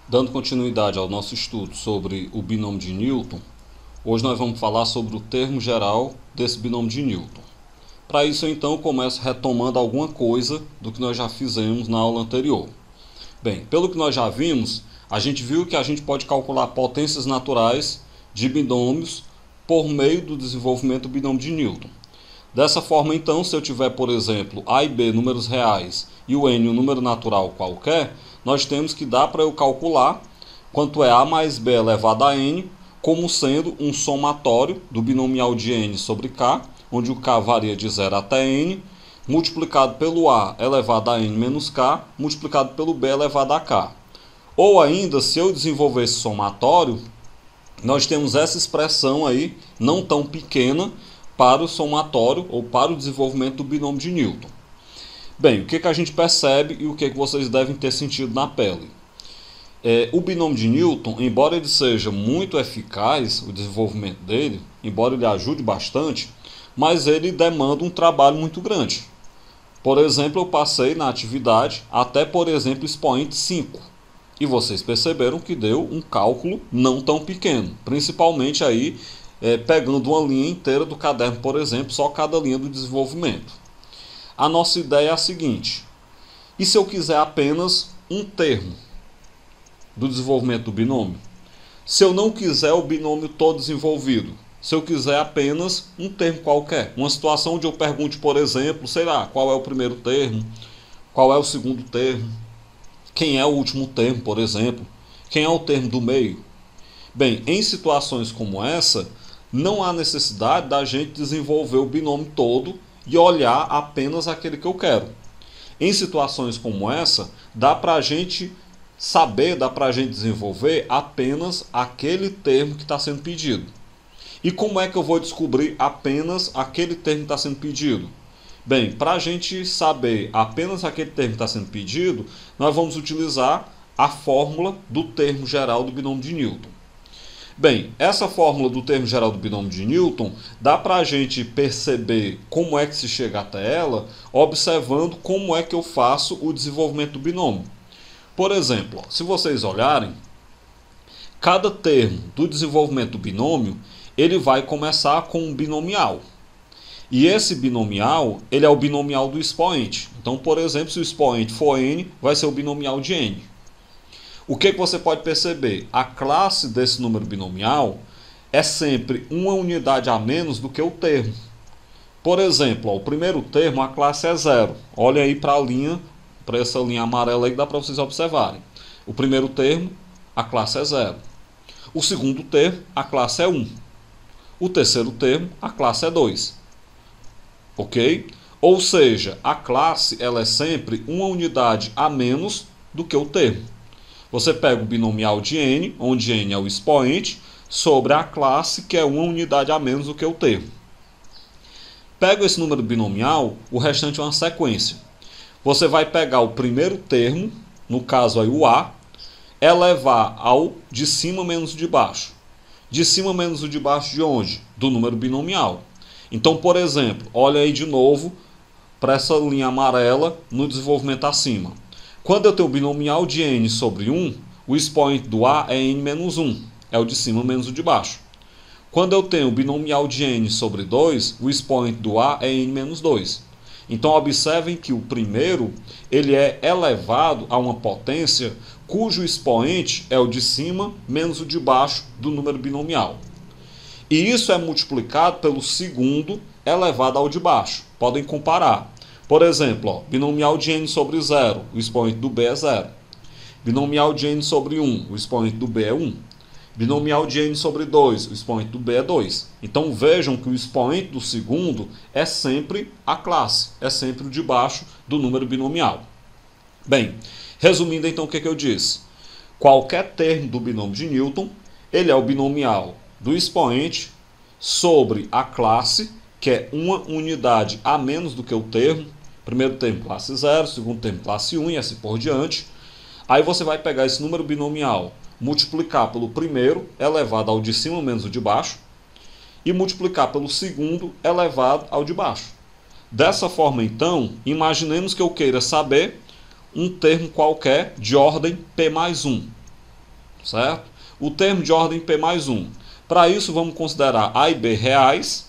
Dando continuidade ao nosso estudo sobre o binômio de Newton, hoje nós vamos falar sobre o termo geral desse binômio de Newton. Para isso, então, eu começo retomando alguma coisa do que nós já fizemos na aula anterior. Bem, pelo que nós já vimos, a gente viu que a gente pode calcular potências naturais de binômios por meio do desenvolvimento do binômio de Newton. Dessa forma, então, se eu tiver, por exemplo, A e B números reais e o N um número natural qualquer, nós temos que dar para eu calcular quanto é A mais B elevado a N como sendo um somatório do binomial de N sobre K, onde o K varia de 0 até N, multiplicado pelo A elevado a N menos K, multiplicado pelo B elevado a K. Ou ainda, se eu desenvolver esse somatório, nós temos essa expressão aí, não tão pequena, para o somatório ou para o desenvolvimento do binômio de Newton. Bem, o que a gente percebe e o que vocês devem ter sentido na pele? O binômio de Newton, embora ele seja muito eficaz, o desenvolvimento dele, embora ele ajude bastante, mas ele demanda um trabalho muito grande. Por exemplo, eu passei na atividade até, por exemplo, expoente 5. E vocês perceberam que deu um cálculo não tão pequeno, principalmente aí pegando uma linha inteira do caderno, por exemplo, só cada linha do desenvolvimento. A nossa ideia é a seguinte: e se eu quiser apenas um termo do desenvolvimento do binômio? Se eu não quiser o binômio todo desenvolvido, se eu quiser apenas um termo qualquer, uma situação onde eu pergunte, por exemplo, sei lá, qual é o primeiro termo, qual é o segundo termo, quem é o último termo, por exemplo, quem é o termo do meio? Bem, em situações como essa, não há necessidade da gente desenvolver o binômio todo e olhar apenas aquele que eu quero. Em situações como essa, dá para a gente saber, dá para a gente desenvolver apenas aquele termo que está sendo pedido. E como é que eu vou descobrir apenas aquele termo que está sendo pedido? Bem, para a gente saber apenas aquele termo que está sendo pedido, nós vamos utilizar a fórmula do termo geral do binômio de Newton. Bem, essa fórmula do termo geral do binômio de Newton dá para a gente perceber como é que se chega até ela, observando como é que eu faço o desenvolvimento do binômio. Por exemplo, se vocês olharem, cada termo do desenvolvimento do binômio, ele vai começar com um binomial. E esse binomial, ele é o binomial do expoente. Então, por exemplo, se o expoente for n, vai ser o binomial de n. O que você pode perceber? A classe desse número binomial é sempre uma unidade a menos do que o termo. Por exemplo, o primeiro termo, a classe é 0. Olha aí para a linha, para essa linha amarela aí que dá para vocês observarem. O primeiro termo, a classe é 0. O segundo termo, a classe é 1. O terceiro termo, a classe é 2. Ok? Ou seja, a classe ela é sempre uma unidade a menos do que o termo. Você pega o binomial de n, onde n é o expoente, sobre a classe, que é uma unidade a menos do que o termo. Pega esse número binomial, o restante é uma sequência. Você vai pegar o primeiro termo, no caso aí o A, elevar ao de cima menos o de baixo. De cima menos o de baixo de onde? Do número binomial. Então, por exemplo, olha aí de novo para essa linha amarela no desenvolvimento acima. Quando eu tenho o binomial de n sobre 1, o expoente do A é n menos 1, é o de cima menos o de baixo. Quando eu tenho o binomial de n sobre 2, o expoente do A é n menos 2. Então observem que o primeiro ele é elevado a uma potência cujo expoente é o de cima menos o de baixo do número binomial. E isso é multiplicado pelo segundo elevado ao de baixo. Podem comparar. Por exemplo, binomial de n sobre 0, o expoente do b é 0. Binomial de n sobre 1, o expoente do b é 1. Binomial de n sobre 2, o expoente do b é 2. Então vejam que o expoente do segundo é sempre a classe, é sempre o de baixo do número binomial. Bem, resumindo então o que eu disse. Qualquer termo do binômio de Newton, ele é o binomial do expoente sobre a classe, que é uma unidade a menos do que o termo. Primeiro termo classe 0, segundo termo classe 1 e assim por diante. Aí você vai pegar esse número binomial, multiplicar pelo primeiro elevado ao de cima menos o de baixo e multiplicar pelo segundo elevado ao de baixo. Dessa forma, então, imaginemos que eu queira saber um termo qualquer de ordem P mais 1. certo? O termo de ordem P mais 1. Para isso, vamos considerar A e B reais,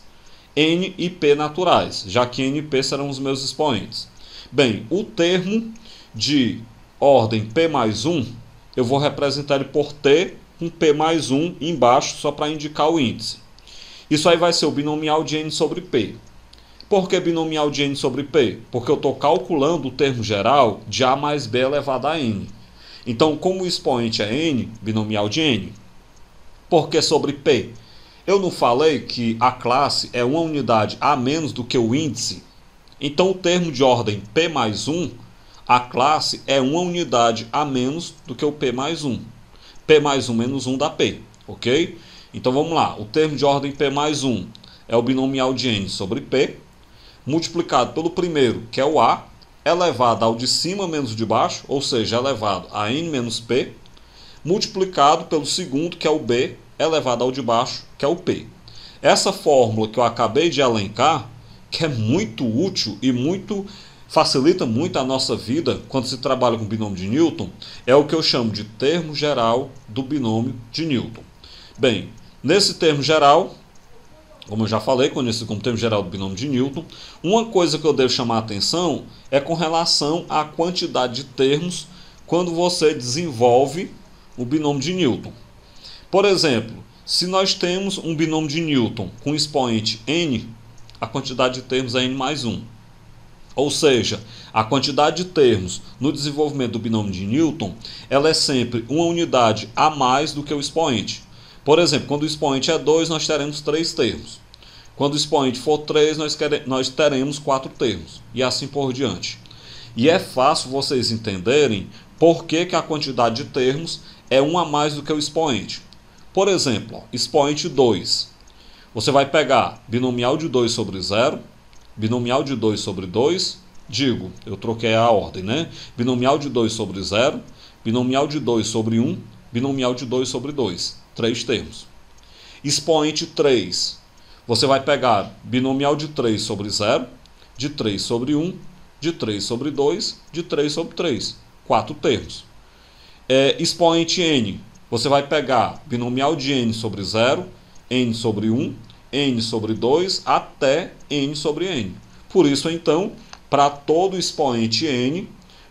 N e P naturais, já que N e P serão os meus expoentes. Bem, o termo de ordem P mais 1, eu vou representar ele por T com P mais 1 embaixo, só para indicar o índice. Isso aí vai ser o binomial de N sobre P. Por que binomial de N sobre P? Porque eu estou calculando o termo geral de A mais B elevado a N. Então, como o expoente é N, binomial de N. Por que sobre P? Eu não falei que a classe é uma unidade a menos do que o índice? Então, o termo de ordem P mais 1, a classe é uma unidade a menos do que o P mais 1. P mais 1 menos 1 dá P, ok? Então, vamos lá. O termo de ordem P mais 1 é o binomial de N sobre P, multiplicado pelo primeiro, que é o A, elevado ao de cima menos o de baixo, ou seja, elevado a N menos P, multiplicado pelo segundo, que é o B, elevado ao de baixo, que é o P. Essa fórmula que eu acabei de elencar, que é muito útil e facilita muito a nossa vida quando se trabalha com o binômio de Newton, é o que eu chamo de termo geral do binômio de Newton. Bem, nesse termo geral, como eu já falei, conhecido como termo geral do binômio de Newton, uma coisa que eu devo chamar a atenção é com relação à quantidade de termos quando você desenvolve o binômio de Newton. Por exemplo, se nós temos um binômio de Newton com expoente n, a quantidade de termos é n mais 1. Ou seja, a quantidade de termos no desenvolvimento do binômio de Newton, ela é sempre uma unidade a mais do que o expoente. Por exemplo, quando o expoente é 2, nós teremos 3 termos. Quando o expoente for 3, nós teremos 4 termos. E assim por diante. E é fácil vocês entenderem por que a quantidade de termos é um a mais do que o expoente. Por exemplo, expoente 2. Você vai pegar binomial de 2 sobre 0, binomial de 2 sobre 2, eu troquei a ordem, né? Binomial de 2 sobre 0, binomial de 2 sobre 1, binomial de 2 sobre 2. 3 termos. Expoente 3. Você vai pegar binomial de 3 sobre 0, de 3 sobre 1, de 3 sobre 2, de 3 sobre 3. 4 termos. Expoente n. Você vai pegar binomial de n sobre 0, n sobre 1, n sobre 2, até n sobre n. Por isso, então, para todo expoente n,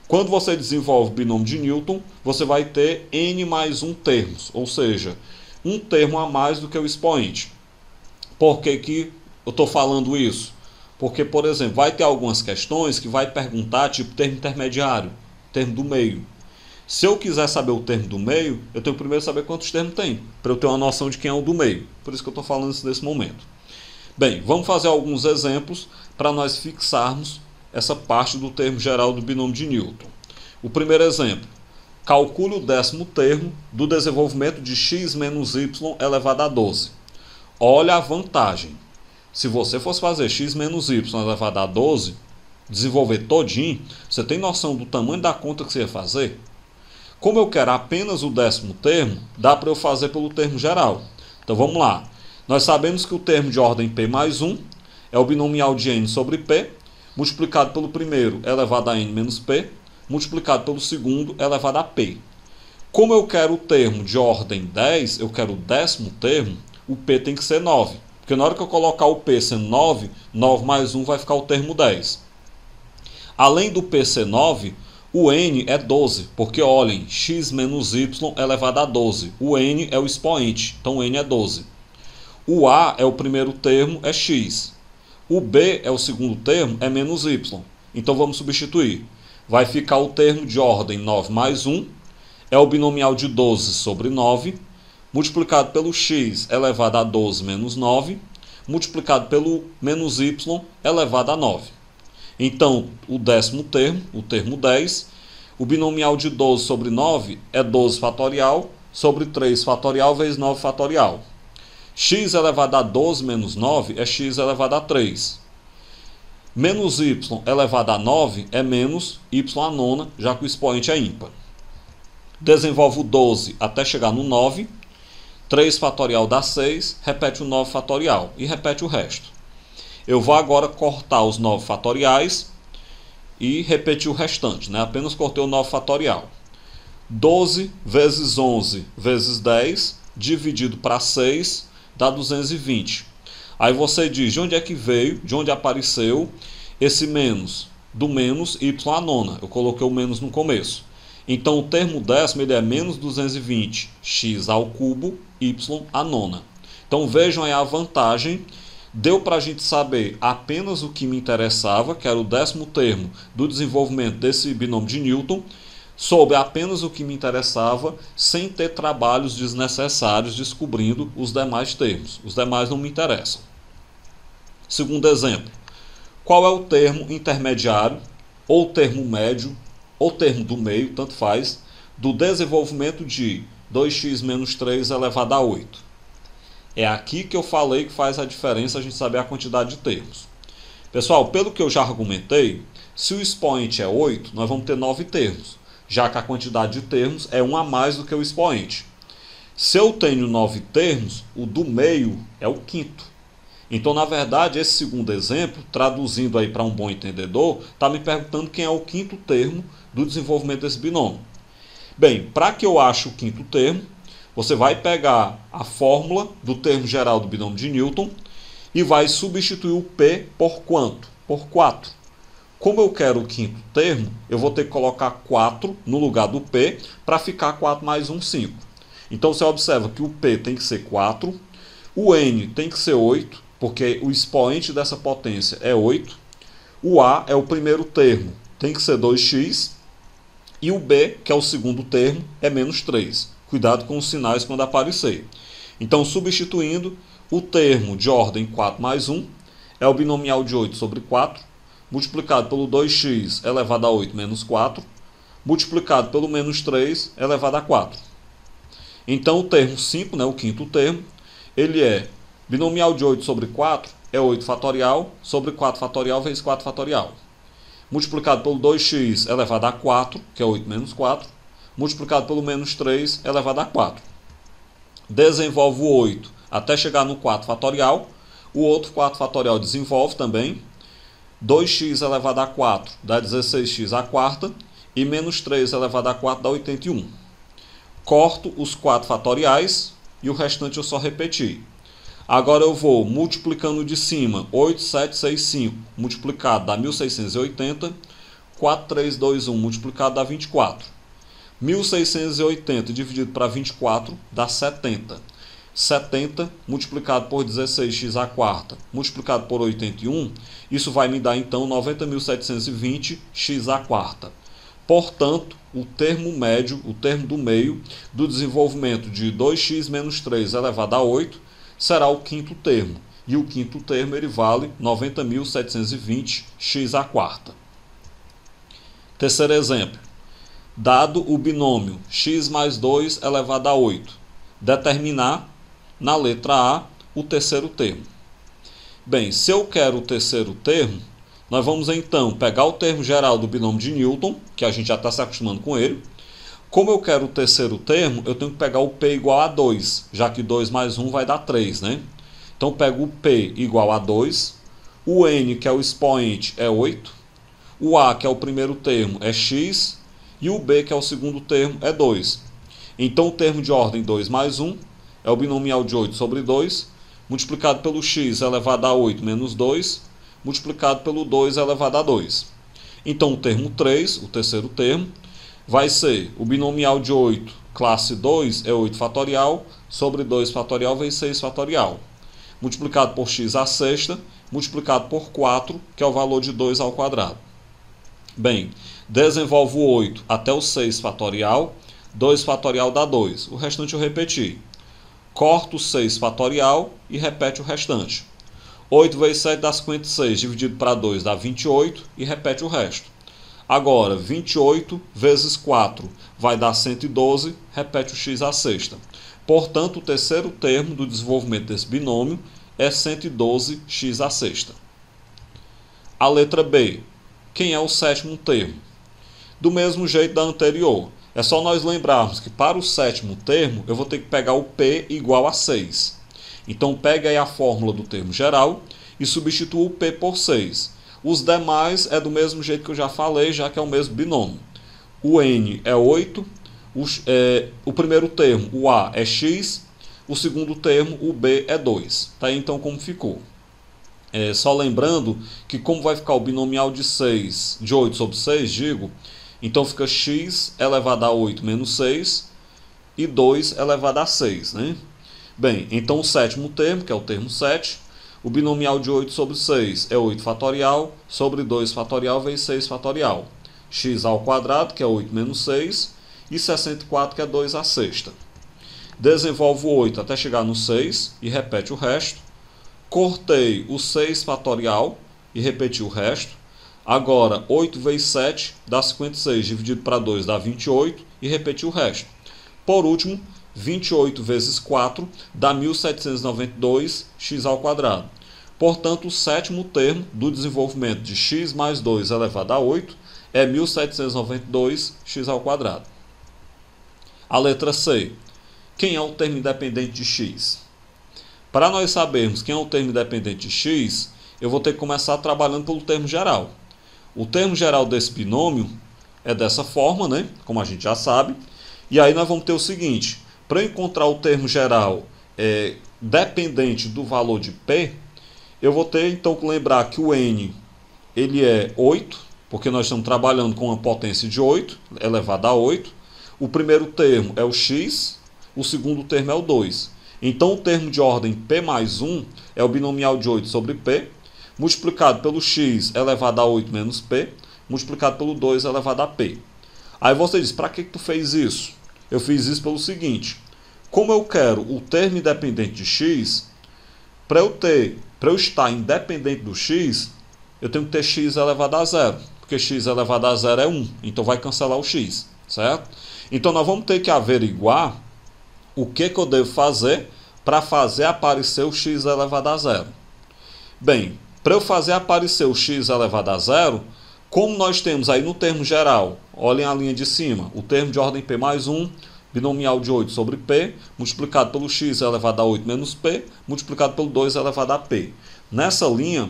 quando você desenvolve o binômio de Newton, você vai ter n mais 1 termos, ou seja, um termo a mais do que o expoente. Por que eu estou falando isso? Porque, por exemplo, vai ter algumas questões que vai perguntar, tipo, termo intermediário, termo do meio. Se eu quiser saber o termo do meio, eu tenho primeiro que saber quantos termos tem, para eu ter uma noção de quem é o do meio. Por isso que eu estou falando isso nesse momento. Bem, vamos fazer alguns exemplos para nós fixarmos essa parte do termo geral do binômio de Newton. O primeiro exemplo. Calcule o 10º termo do desenvolvimento de x menos y elevado a 12. Olha a vantagem. Se você fosse fazer x menos y elevado a 12, desenvolver todinho, você tem noção do tamanho da conta que você ia fazer? Como eu quero apenas o 10º termo, dá para eu fazer pelo termo geral. Então vamos lá. Nós sabemos que o termo de ordem P mais 1 é o binomial de n sobre P, multiplicado pelo primeiro elevado a n menos P, multiplicado pelo segundo elevado a P. Como eu quero o termo de ordem 10, eu quero o 10º termo, o P tem que ser 9. Porque na hora que eu colocar o P sendo 9, 9 mais 1 vai ficar o termo 10. Além do P ser 9, o N é 12, porque olhem, x menos y elevado a 12. O N é o expoente, então o N é 12. O A é o primeiro termo, é x. O B é o segundo termo, é menos y. Então vamos substituir. Vai ficar o termo de ordem 9 mais 1, é o binomial de 12 sobre 9, multiplicado pelo x elevado a 12 menos 9, multiplicado pelo menos y elevado a 9. Então, o 10º termo, o termo 10, o binomial de 12 sobre 9 é 12 fatorial sobre 3 fatorial vezes 9 fatorial. X elevado a 12 menos 9 é x elevado a 3. Menos y elevado a 9 é menos y a nona, já que o expoente é ímpar. Desenvolve o 12 até chegar no 9. 3 fatorial dá 6, repete o 9 fatorial e repete o resto. Eu vou agora cortar os 9 fatoriais e repetir o restante, né? Apenas cortei o 9 fatorial. 12 vezes 11 vezes 10, dividido para 6, dá 220. Aí você diz de onde é que veio, de onde apareceu esse menos. Do menos y à nona. Eu coloquei o menos no começo. Então o termo décimo ele é menos 220 x ao cubo y à nona. Então vejam aí a vantagem. Deu para a gente saber apenas o que me interessava, que era o 10º termo do desenvolvimento desse binômio de Newton. Soube apenas o que me interessava, sem ter trabalhos desnecessários descobrindo os demais termos. Os demais não me interessam. Segundo exemplo. Qual é o termo intermediário, ou termo médio, ou termo do meio, tanto faz, do desenvolvimento de 2x menos 3 elevado a 8? É aqui que eu falei que faz a diferença a gente saber a quantidade de termos. Pessoal, pelo que eu já argumentei, se o expoente é 8, nós vamos ter 9 termos, já que a quantidade de termos é 1 a mais do que o expoente. Se eu tenho 9 termos, o do meio é o quinto. Então, na verdade, esse segundo exemplo, traduzindo aí para um bom entendedor, está me perguntando quem é o quinto termo do desenvolvimento desse binômio. Bem, para que eu ache o quinto termo, você vai pegar a fórmula do termo geral do binômio de Newton e vai substituir o P por quanto? Por 4. Como eu quero o quinto termo, eu vou ter que colocar 4 no lugar do P para ficar 4 mais 1, 5. Então você observa que o P tem que ser 4, o N tem que ser 8, porque o expoente dessa potência é 8. O A é o primeiro termo, tem que ser 2x. E o B, que é o segundo termo, é menos 3. Cuidado com os sinais quando aparecer. Então, substituindo, o termo de ordem 4 mais 1 é o binomial de 8 sobre 4, multiplicado pelo 2x elevado a 8 menos 4, multiplicado pelo menos 3 elevado a 4. Então, o termo 5, o quinto termo, ele é binomial de 8 sobre 4 é 8 fatorial sobre 4 fatorial vezes 4 fatorial. Multiplicado pelo 2x elevado a 4, que é 8 menos 4. Multiplicado pelo menos 3 elevado a 4. Desenvolve o 8 até chegar no 4 fatorial. O outro 4 fatorial desenvolve também. 2x elevado a 4 dá 16x à quarta. E menos 3 elevado a 4 dá 81. Corto os 4 fatoriais e o restante eu só repeti. Agora eu vou multiplicando de cima 8, 7, 6, 5 multiplicado dá 1680, 4, 3, 2, 1 multiplicado dá 24. 1680 dividido para 24 dá 70. 70 multiplicado por 16x à quarta multiplicado por 81, isso vai me dar então 90.720x à quarta. Portanto, o termo médio, o termo do meio do desenvolvimento de 2x menos 3 elevado a 8 será o quinto termo. E o quinto termo ele vale 90.720x à quarta. Terceiro exemplo. Dado o binômio x mais 2 elevado a 8, determinar, na letra A, o terceiro termo. Bem, se eu quero o terceiro termo, nós vamos então pegar o termo geral do binômio de Newton, que a gente já está se acostumando com ele. Como eu quero o terceiro termo, eu tenho que pegar o P igual a 2, já que 2 mais 1 vai dar 3, né? Então eu pego o P igual a 2, o N, que é o expoente, é 8, o A, que é o primeiro termo, é x, e o B, que é o segundo termo, é 2. Então o termo de ordem 2 mais 1 é o binomial de 8 sobre 2, multiplicado pelo x elevado a 8 menos 2, multiplicado pelo 2 elevado a 2. Então o termo 3, o terceiro termo, vai ser o binomial de 8, classe 2, é 8 fatorial, sobre 2 fatorial vezes 6 fatorial. Multiplicado por x à sexta, multiplicado por 4, que é o valor de 2 ao quadrado. Bem, desenvolvo o 8 até o 6 fatorial, 2 fatorial dá 2. O restante eu repeti. Corto o 6 fatorial e repete o restante. 8 vezes 7 dá 56, dividido para 2 dá 28 e repete o resto. Agora, 28 vezes 4 vai dar 112, repete o x à sexta. Portanto, o terceiro termo do desenvolvimento desse binômio é 112x à sexta. A letra B. Quem é o sétimo termo? Do mesmo jeito da anterior. É só nós lembrarmos que para o sétimo termo eu vou ter que pegar o P igual a 6. Então, pegue aí a fórmula do termo geral e substitua o P por 6. Os demais é do mesmo jeito que eu já falei, já que é o mesmo binômio. O N é 8, o primeiro termo, o A, é x, o segundo termo, o B, é 2. Tá aí então como ficou. Só lembrando que como vai ficar o binomial de 8 sobre 6, digo, então fica x elevado a 8 menos 6 e 2 elevado a 6, né? Bem, então o sétimo termo, que é o termo 7, o binomial de 8 sobre 6 é 8 fatorial, sobre 2 fatorial vezes 6 fatorial. X ao quadrado, que é 8 menos 6, e 64, que é 2 à sexta. Desenvolvo o 8 até chegar no 6 e repete o resto. Cortei o 6 fatorial e repeti o resto. Agora, 8 vezes 7 dá 56, dividido para 2 dá 28 e repeti o resto. Por último, 28 vezes 4 dá 1792 x ao quadrado. Portanto, o sétimo termo do desenvolvimento de x mais 2 elevado a 8 é 1792 x ao quadrado. A letra C. Quem é o termo independente de x? Para nós sabermos quem é o termo independente de x, eu vou ter que começar trabalhando pelo termo geral. O termo geral desse binômio é dessa forma, né? Como a gente já sabe. E aí nós vamos ter o seguinte: para encontrar o termo geral dependente do valor de P, eu vou ter então que lembrar que o n ele é 8, porque nós estamos trabalhando com uma potência de 8, elevada a 8. O primeiro termo é o x, o segundo termo é o 2. Então o termo de ordem P mais 1 é o binomial de 8 sobre P, multiplicado pelo x elevado a 8 menos P, multiplicado pelo 2 elevado a P. Aí você diz, para que tu fez isso? Eu fiz isso pelo seguinte: como eu quero o termo independente de x, para eu estar independente do x, eu tenho que ter x elevado a 0, porque x elevado a 0 é 1, então vai cancelar o x, certo? Então nós vamos ter que averiguar o que eu devo fazer para fazer aparecer o x elevado a 0. Bem, para eu fazer aparecer o x elevado a 0, como nós temos aí no termo geral, olhem a linha de cima, o termo de ordem P mais 1, binomial de 8 sobre P, multiplicado pelo x elevado a 8 menos P, multiplicado pelo 2 elevado a P. Nessa linha,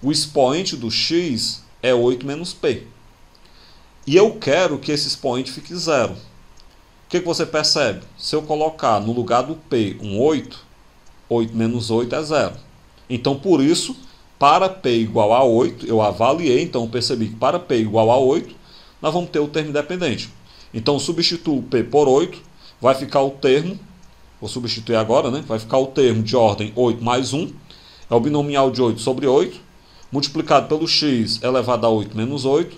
o expoente do x é 8 menos P. E eu quero que esse expoente fique 0. O que você percebe? Se eu colocar no lugar do P um 8, 8 menos 8 é 0. Então, por isso, para P igual a 8, eu avaliei, então percebi que para P igual a 8, nós vamos ter o termo independente. Então, substituo P por 8, vai ficar o termo, vou substituir agora, né? Vai ficar o termo de ordem 8 mais 1, é o binomial de 8 sobre 8, multiplicado pelo x elevado a 8 menos 8,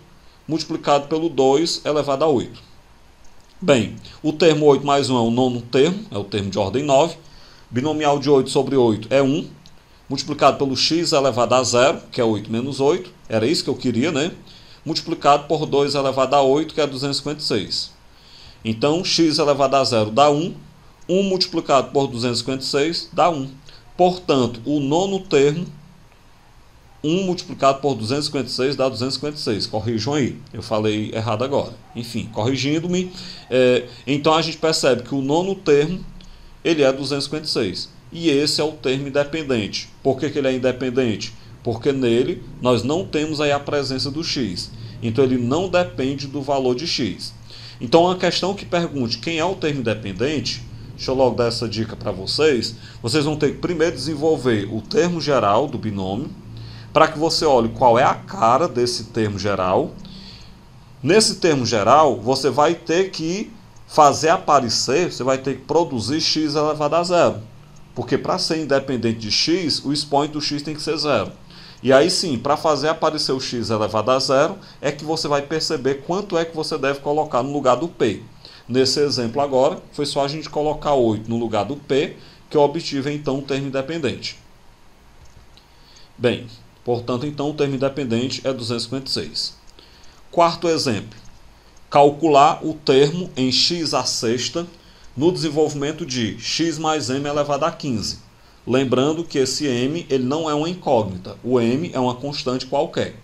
multiplicado pelo 2 elevado a 8. Bem, o termo 8 mais 1 é o nono termo, é o termo de ordem 9. Binomial de 8 sobre 8 é 1. Multiplicado pelo x elevado a 0, que é 8 menos 8. Era isso que eu queria, né? Multiplicado por 2 elevado a 8, que é 256. Então, x elevado a 0 dá 1. 1 multiplicado por 256 dá 1. Portanto, o nono termo, 1 multiplicado por 256 dá 256. Corrijam aí, eu falei errado agora. Enfim, corrigindo-me. Então a gente percebe que o nono termo ele é 256. E esse é o termo independente. Por que ele é independente? Porque nele nós não temos aí a presença do x. Então ele não depende do valor de x. Então uma questão que pergunte quem é o termo independente, deixa eu logo dar essa dica para vocês. Vocês vão ter que primeiro desenvolver o termo geral do binômio, para que você olhe qual é a cara desse termo geral. Nesse termo geral, você vai ter que fazer aparecer, você vai ter que produzir x elevado a 0. Porque para ser independente de x, o expoente do x tem que ser 0. E aí sim, para fazer aparecer o x elevado a 0, é que você vai perceber quanto é que você deve colocar no lugar do P. Nesse exemplo agora, foi só a gente colocar 8 no lugar do P, que eu obtive então o termo independente. Bem, portanto, então, o termo independente é 256. Quarto exemplo. Calcular o termo em x à sexta no desenvolvimento de x mais m elevado a 15. Lembrando que esse m ele não é uma incógnita. O m é uma constante qualquer.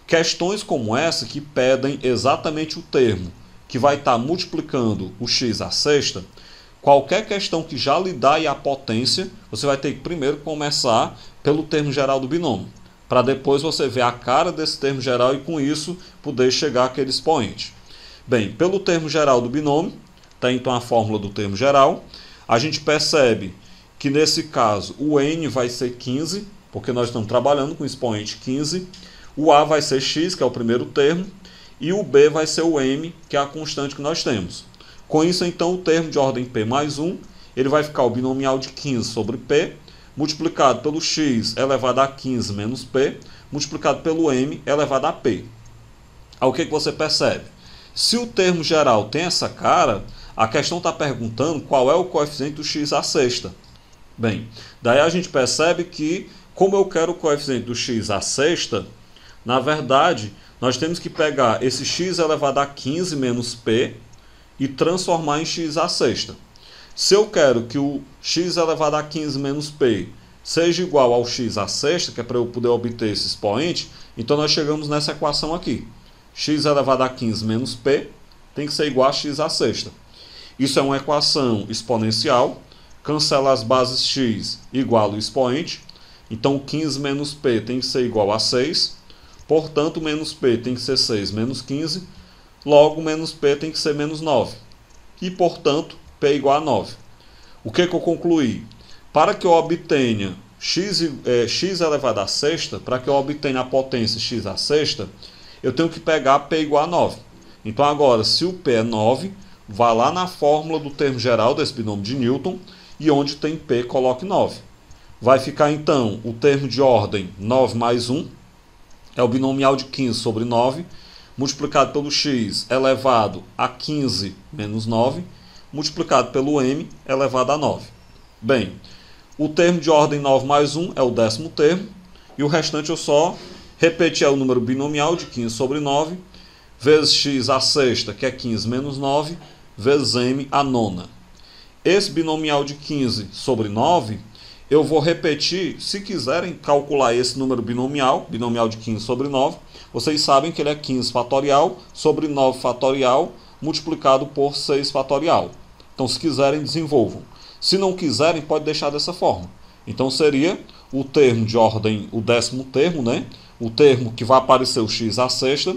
Questões como essa que pedem exatamente o termo que vai estar multiplicando o x à sexta, qualquer questão que já lhe dá aí a potência, você vai ter que primeiro começar pelo termo geral do binômio, para depois você ver a cara desse termo geral e com isso poder chegar àquele expoente. Bem, pelo termo geral do binômio, tá então a fórmula do termo geral, a gente percebe que nesse caso o n vai ser 15, porque nós estamos trabalhando com o expoente 15, o a vai ser x, que é o primeiro termo, e o b vai ser o m, que é a constante que nós temos. Com isso, então, o termo de ordem p mais 1, ele vai ficar o binomial de 15 sobre p, multiplicado pelo x elevado a 15 menos p, multiplicado pelo m elevado a p. Aí o que você percebe? Se o termo geral tem essa cara, a questão está perguntando qual é o coeficiente do x à sexta. Bem, daí a gente percebe que, como eu quero o coeficiente do x à sexta, na verdade, nós temos que pegar esse x elevado a 15 menos p e transformar em x à sexta. Se eu quero que o x elevado a 15 menos p seja igual ao x à sexta, que é para eu poder obter esse expoente, então nós chegamos nessa equação aqui. X elevado a 15 menos p tem que ser igual a x à sexta. Isso é uma equação exponencial, cancela as bases x igual ao expoente, então 15 menos p tem que ser igual a 6, portanto menos p tem que ser 6 menos 15, logo menos p tem que ser menos 9, e portanto p é igual a 9. O que eu concluí? Para que eu obtenha x elevado à sexta, para que eu obtenha a potência x à sexta, eu tenho que pegar p igual a 9. Então agora, se o p é 9, vá lá na fórmula do termo geral desse binômio de Newton, e onde tem p, coloque 9. Vai ficar então o termo de ordem 9 mais 1, é o binomial de 15 sobre 9, multiplicado pelo x elevado a 15 menos 9, multiplicado pelo m elevado a 9. Bem, o termo de ordem 9 mais 1 é o 10º termo, e o restante eu só repetir o número binomial de 15 sobre 9, vezes x à sexta, que é 15 menos 9, vezes m à nona. Esse binomial de 15 sobre 9, eu vou repetir, se quiserem calcular esse número binomial de 15 sobre 9, vocês sabem que ele é 15 fatorial sobre 9 fatorial, multiplicado por 6 fatorial. Então, se quiserem, desenvolvam. Se não quiserem, pode deixar dessa forma. Então, seria o termo de ordem, o 10º termo, né? O termo que vai aparecer o x à sexta,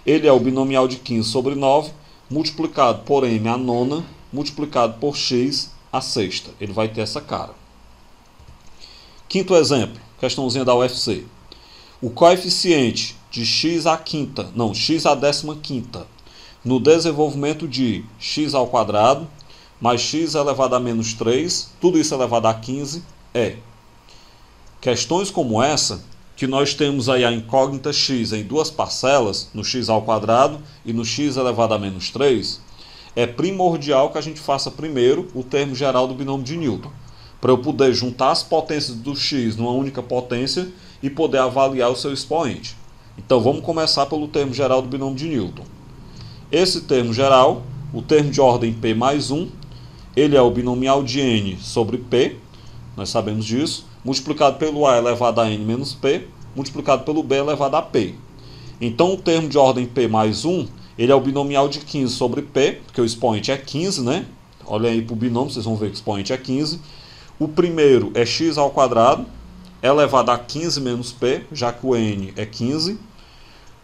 ele é o binomial de 15 sobre 9, multiplicado por m à nona, multiplicado por x à sexta. Ele vai ter essa cara. Quinto exemplo, questãozinha da UFC. O coeficiente de x à 15ª, no desenvolvimento de x ao quadrado, mais x elevado a menos 3, tudo isso elevado a 15, é. Questões como essa, que nós temos aí a incógnita x em duas parcelas, no x ao quadrado e no x elevado a menos 3, é primordial que a gente faça primeiro o termo geral do binômio de Newton, para eu poder juntar as potências do x numa única potência e poder avaliar o seu expoente. Então vamos começar pelo termo geral do binômio de Newton. Esse termo geral, o termo de ordem p mais 1, ele é o binomial de n sobre p, nós sabemos disso, multiplicado pelo a elevado a n menos p, multiplicado pelo b elevado a p. Então o termo de ordem p mais 1, ele é o binomial de 15 sobre p, porque o expoente é 15, né? Olhem aí para o binômio, vocês vão ver que o expoente é 15. O primeiro é x ao quadrado, elevado a 15 menos p, já que o n é 15,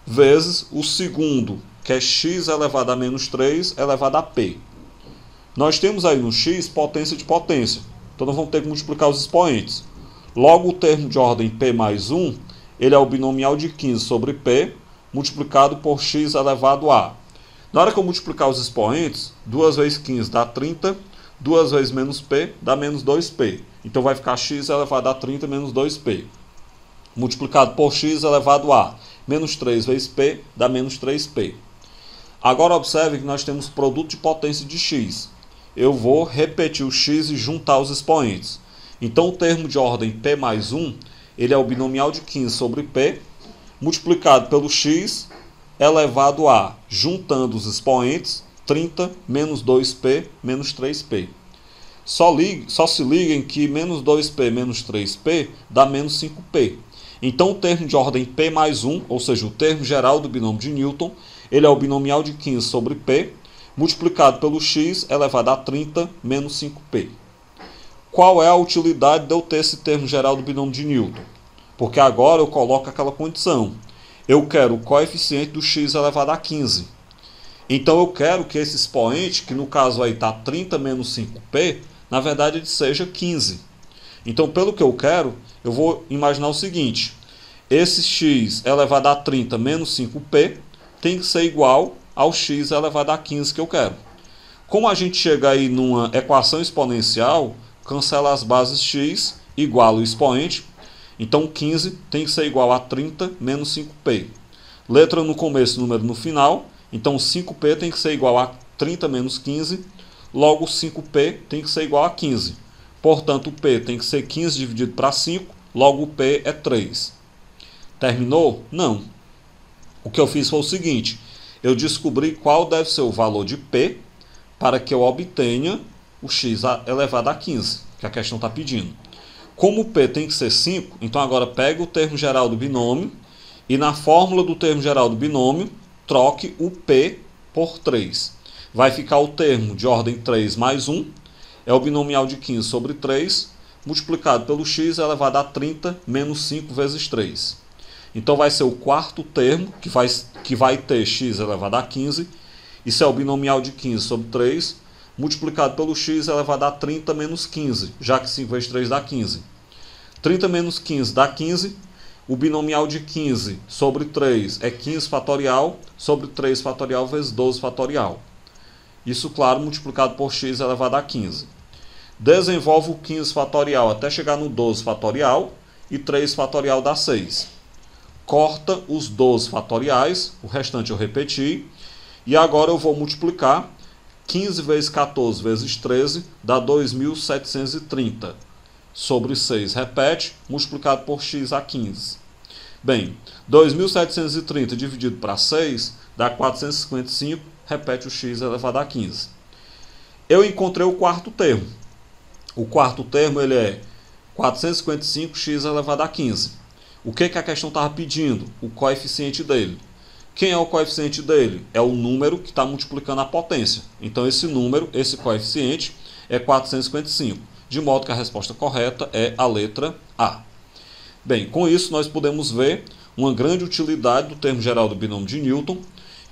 vezes o segundo, que é x elevado a menos 3, elevado a p. Nós temos aí no x potência de potência, então nós vamos ter que multiplicar os expoentes. Logo, o termo de ordem p mais 1, ele é o binomial de 15 sobre p, multiplicado por x elevado a. Na hora que eu multiplicar os expoentes, 2 vezes 15 dá 30, 2 vezes menos p dá menos 2p. Então vai ficar x elevado a 30 menos 2p. Multiplicado por x elevado a menos 3 vezes p dá menos 3p. Agora observe que nós temos produto de potência de x. Eu vou repetir o x e juntar os expoentes. Então o termo de ordem p mais 1, ele é o binomial de 15 sobre p, multiplicado pelo x elevado a, juntando os expoentes, 30 menos 2p menos 3p. Só se liguem que menos 2p menos 3p dá menos 5p. Então o termo de ordem p mais 1, ou seja, o termo geral do binômio de Newton, ele é o binomial de 15 sobre p, multiplicado pelo x elevado a 30 menos 5p. Qual é a utilidade de eu ter esse termo geral do binômio de Newton? Porque agora eu coloco aquela condição. Eu quero o coeficiente do x elevado a 15. Então eu quero que esse expoente, que no caso aí está 30 menos 5p, na verdade ele seja 15. Então pelo que eu quero, eu vou imaginar o seguinte: esse x elevado a 30 menos 5p tem que ser igual ao x elevado a 15 que eu quero. Como a gente chega aí numa equação exponencial, cancela as bases x, iguala o expoente, então 15 tem que ser igual a 30 menos 5p. Letra no começo, número no final, então 5p tem que ser igual a 30 menos 15, logo 5p tem que ser igual a 15. Portanto, o p tem que ser 15 dividido para 5, logo o p é 3. Terminou? Não. O que eu fiz foi o seguinte: eu descobri qual deve ser o valor de p para que eu obtenha o x elevado a 15, que a questão está pedindo. Como o p tem que ser 5, então agora pega o termo geral do binômio e na fórmula do termo geral do binômio, troque o p por 3. Vai ficar o termo de ordem 3 mais 1, é o binomial de 15 sobre 3, multiplicado pelo x elevado a 30 menos 5 vezes 3. Então vai ser o quarto termo, que vai ter x elevado a 15, isso é o binomial de 15 sobre 3, multiplicado pelo x elevado a 30 menos 15, já que 5 vezes 3 dá 15. 30 menos 15 dá 15, o binomial de 15 sobre 3 é 15 fatorial, sobre 3 fatorial vezes 12 fatorial. Isso, claro, multiplicado por x elevado a 15. Desenvolve o 15 fatorial até chegar no 12 fatorial, e 3 fatorial dá 6. Corta os 12 fatoriais, o restante eu repeti, e agora eu vou multiplicar 15 vezes 14 vezes 13 dá 2.730. Sobre 6 repete, multiplicado por x a 15. Bem, 2.730 dividido para 6 dá 455, repete o x elevado a 15. Eu encontrei o quarto termo. O quarto termo ele é 455x elevado a 15. O que a questão estava pedindo? O coeficiente dele. Quem é o coeficiente dele? É o número que está multiplicando a potência. Então esse número, esse coeficiente, é 455. De modo que a resposta correta é a letra A. Bem, com isso nós podemos ver uma grande utilidade do termo geral do binômio de Newton.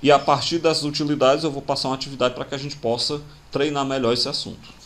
E a partir dessas utilidades eu vou passar uma atividade para que a gente possa treinar melhor esse assunto.